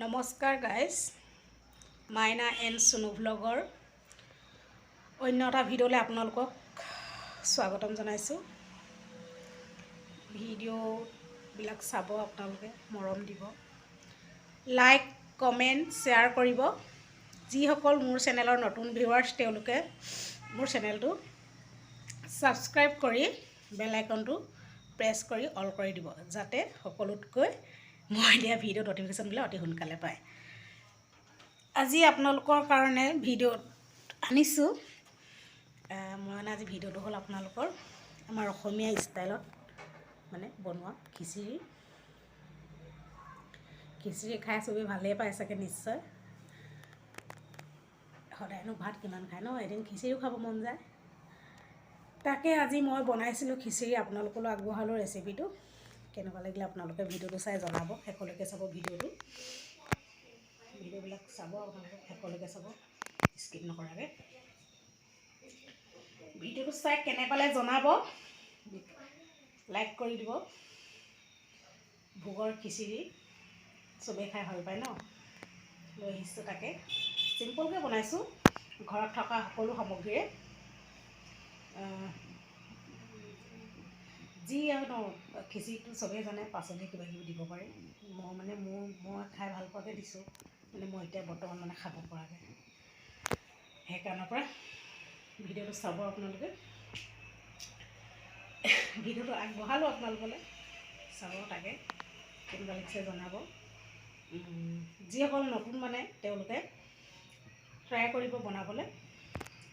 নমস্কাৰ guys, Maina and সুনু ভ্লগৰ অন্য এটা ভিডিঅ'লৈ আপোনালোকক স্বাগতম জনাইছোঁ। ভিডিঅ'বিলাক চাব, আপোনালোকে মৰম দিব, লাইক কমেণ্ট শ্বেয়াৰ কৰিব। যিসকল মোৰ চেনেলৰ নতুন ভিউৱাৰ্ছ তেওঁলোকে মোৰ চেনেলটো ছাবস্ক্ৰাইব কৰি বেল আইকনটো প্ৰেছ কৰি অল কৰি দিব, যাতে সকলোতকৈ মই দিয়া ভিডিঅ' ন'টিফিকেশ্যনবিলাক অতি সোনকালে পায়। আজি আপোনালোকৰ কাৰণে ভিডিঅ'ত আনিছোঁ। মই আজি ভিডিঅ'টো হ'ল আপোনালোকৰ আমাৰ অসমীয়া ষ্টাইলত বনোৱা খিচিৰি। খিচিৰি খাই চবেই ভালেই পায় চাগে নিশ্চয়। সদায়নো ভাত কিমান খায় ন, এদিন খিচিৰিও খাব মন যায়। তাকে আজি মই বনাইছিলোঁ খিচিৰি, আপোনালোকলৈ আগবঢ়ালোঁ ৰেচিপিটো। কেনেকুৱা লাগিলে আপোনালোকে ভিডিঅ'টো চাই জনাব। শেষলৈকে চাব ভিডিঅ'বিলাক চাব, আপোনালোকে শেষলৈকে চাব, স্কিপ নকৰাকৈ। ভিডিঅ'টো চাই কেনে পালে জনাব, লাইক কৰি দিব। ভোগৰ খিচিৰি চবেই খাই ভাল পায় ন, লৈ আহিছোঁ। তাকে চিম্পলকৈ বনাইছোঁ, ঘৰত থকা সকলো সামগ্ৰীৰে। যি আৰু ন, খিচিৰিটো চবেই জানে, পাচলি কিবা কিবি দিব পাৰি। মই খাই ভাল পোৱাকৈ দিছোঁ, মই এতিয়া বৰ্তমান খাব পৰাকৈ। সেইকাৰণৰ পৰা ভিডিঅ'টো চাব আপোনালোকে। ভিডিঅ'টো আগবঢ়ালোঁ আপোনালোকলৈ, চাব। তাকে কেনেকুৱা লাগিছে জনাব। যিসকল নতুন তেওঁলোকে ট্ৰাই কৰিব বনাবলৈ।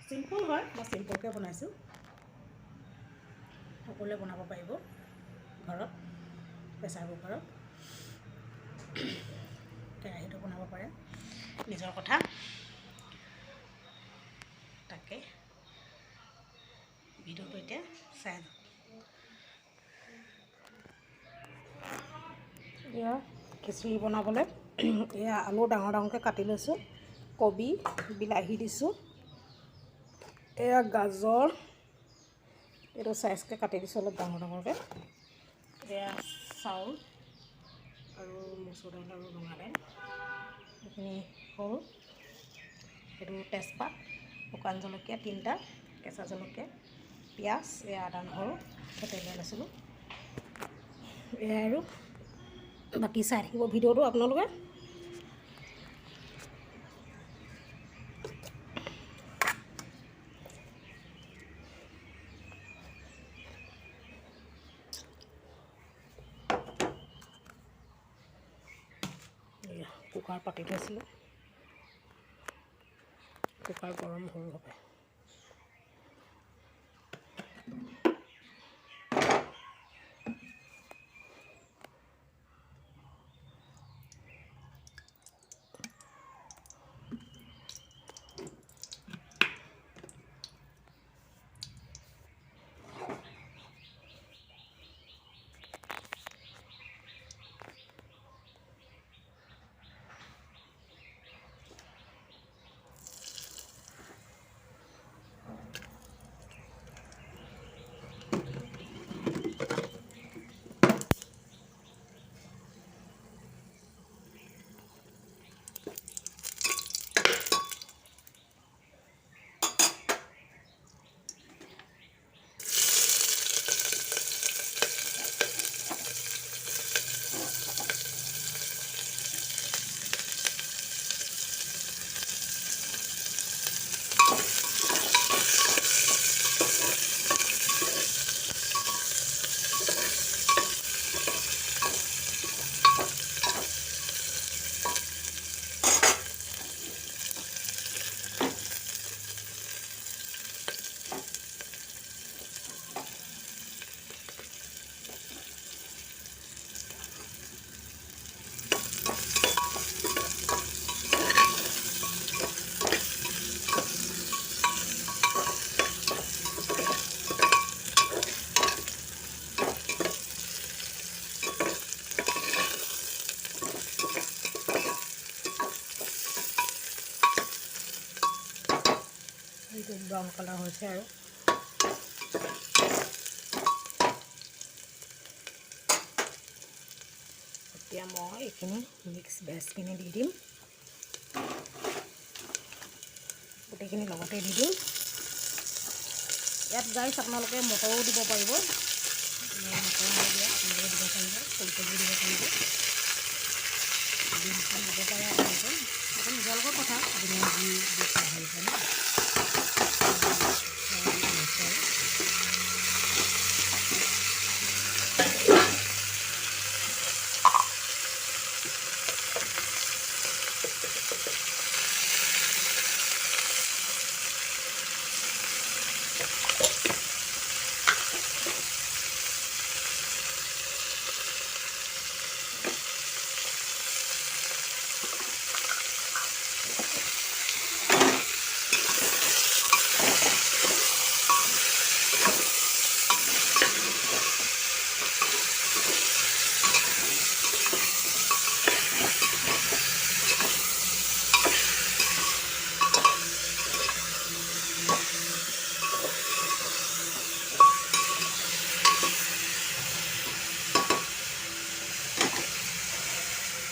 চিম্পুল হয়, মই চিম্পুলকৈ বনাইছোঁ। সকলোৱে বনাব পাৰিব ঘৰত, প্ৰেছাৰ কুকাৰত, কেৰাহীটো বনাব পাৰে, নিজৰ কথা। তাকে ভিডিঅ'টো এতিয়া চাই যাওক। এয়া খিচিৰি বনাবলৈ এয়া আলু ডাঙৰ ডাঙৰকৈ কাটি লৈছোঁ, কবি, বিলাহী দিছোঁ, এয়া গাজৰ এইটো চাইজকৈ কাটি দিছোঁ অলপ ডাঙৰ ডাঙৰকৈ। এয়া চাউল আৰু মচুৰ দাইল আৰু ৰঙা দাইল, এইখিনি হ'ল। এইটো তেজপাত, শুকান জলকীয়া 3টা, কেঁচা জলকীয়া, পিঁয়াজ, এয়া আদা নহৰু থেতেলিয়াই লৈছিলোঁ। এয়াই আৰু বাকী চাই থাকিব ভিডিঅ'টো আপোনালোকে। কুকাৰ পাতি থৈছিলোঁ, কুকাৰ গৰম হ'ল হবে। এইটো ব্ৰাউন কালাৰ হৈছে আৰু এতিয়া মই এইখিনি মিক্স ভেজখিনি দি দিম, গোটেইখিনি লগতে দি দিম। ইয়াত গাইছ আপোনালোকে মটৰো দিব পাৰিব, মটৰ নিদিয়া আপোনালোকে দিব পাৰিব, ফুলকবি দিব পাৰিব, ডিম চিম দিব পাৰে আপোনালোকে, সেইটো নিজৰ লগত কথা, যোনে যি দি খাই ভাল পায় ন।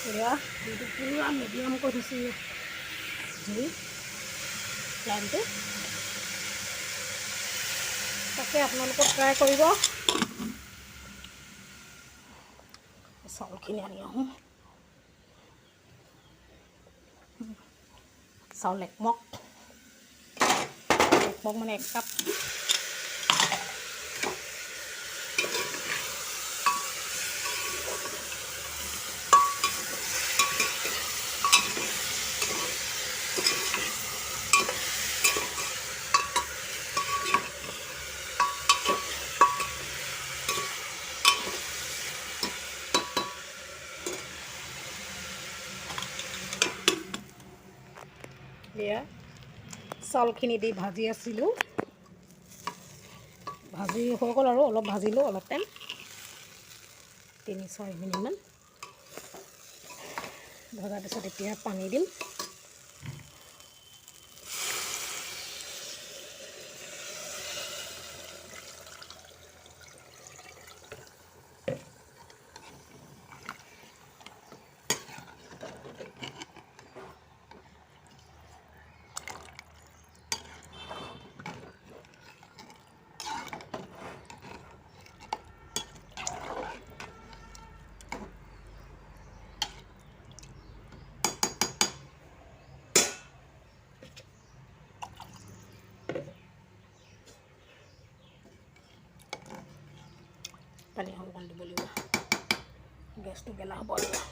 এয়া এইটো পুৰা মিডিয়াম কৰি দিছোঁ জুই ফ্লেমটো, তাকে আপোনালোকে ট্ৰাই কৰিব। চাউলখিনি আনি আহোঁ, চাউল একমগ মানে 1 কাপ। এয়া চাউলখিনি দি ভাজি আছিলোঁ, ভাজি হৈ গ'ল আৰু অলপ ভাজিলোঁ, অলপ টাইম 3-4 মিনিটমান ভজাৰ পিছত এতিয়া পানী দিম। পানী অকণমান দিব লাগিব, গেছটো গেলা হ'ব লাগিব।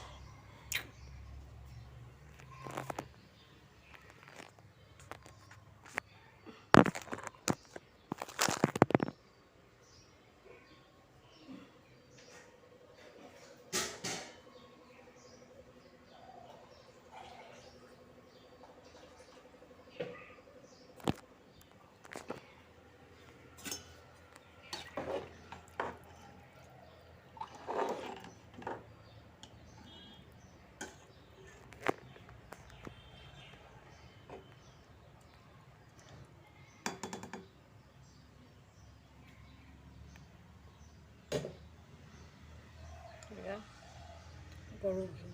গৰু ঘিউ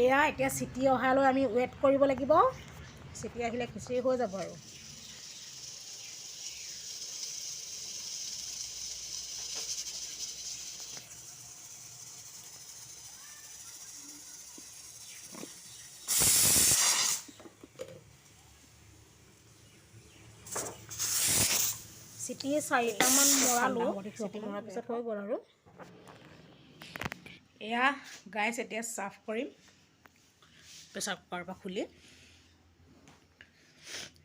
এয়া এতিয়া চিটি অহালৈ আমি ৱেইট কৰিব লাগিব, চিটি আহিলে খিচিৰি হৈ যাব আৰু। চিটি 4টামান মৰালোঁ, চিটি মৰাৰ পিছত হৈ গ'ল আৰু। এয়া গাইছ এতিয়া চাৰ্ভ কৰিম প্ৰেছাৰ কুকাৰৰ পৰা খুলি।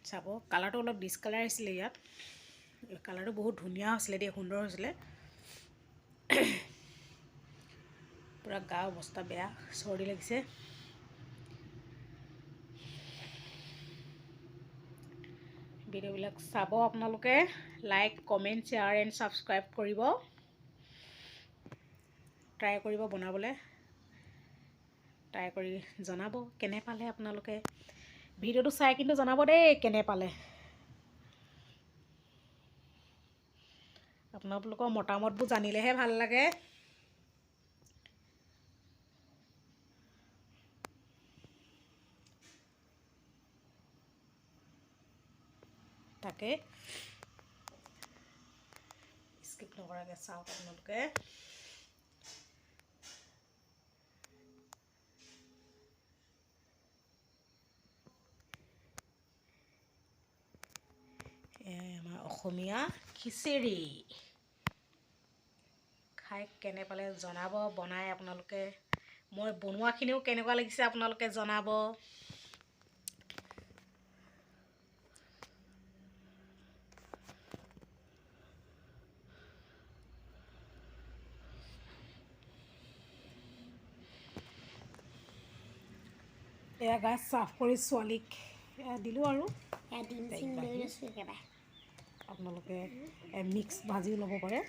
চাব কালাৰটো অলপ ডিছকালাৰ আছিলে, ইয়াত কালাৰটো বহুত ধুনীয়া হৈছিলে দেই, সুন্দৰ হৈছিলে। পূৰা গা অৱস্থা বেয়া, চৰ্দি লাগিছে। ভিডিঅ'বিলাক চাব আপোনালোকে, like, comment, share and subscribe কৰিব। ট্ৰাই কৰিব বনাবলৈ, ট্ৰাই কৰি জনাব কেনে পালে আপোনালোকে। ভিডিঅ'টো চাই কিন্তু জনাব দেই কেনে পালে। আপোনালোকৰ মতামতবোৰ জানিলেহে ভাল লাগে। তাকে স্কিপ নকৰাকৈ চাওক আপোনালোকে। আমাৰ অসমীয়া খিচিৰি খাই কেনে পালে জনাব। বনাই আপোনালোকে, মই বনোৱাখিনিও কেনেকুৱা লাগিছে আপোনালোকে জনাব। এয়া গাছ চাফ কৰি ছোৱালীক এয়া দিলোঁ আৰু আপোনালোকে মিক্স ভাজিও ল'ব পাৰে।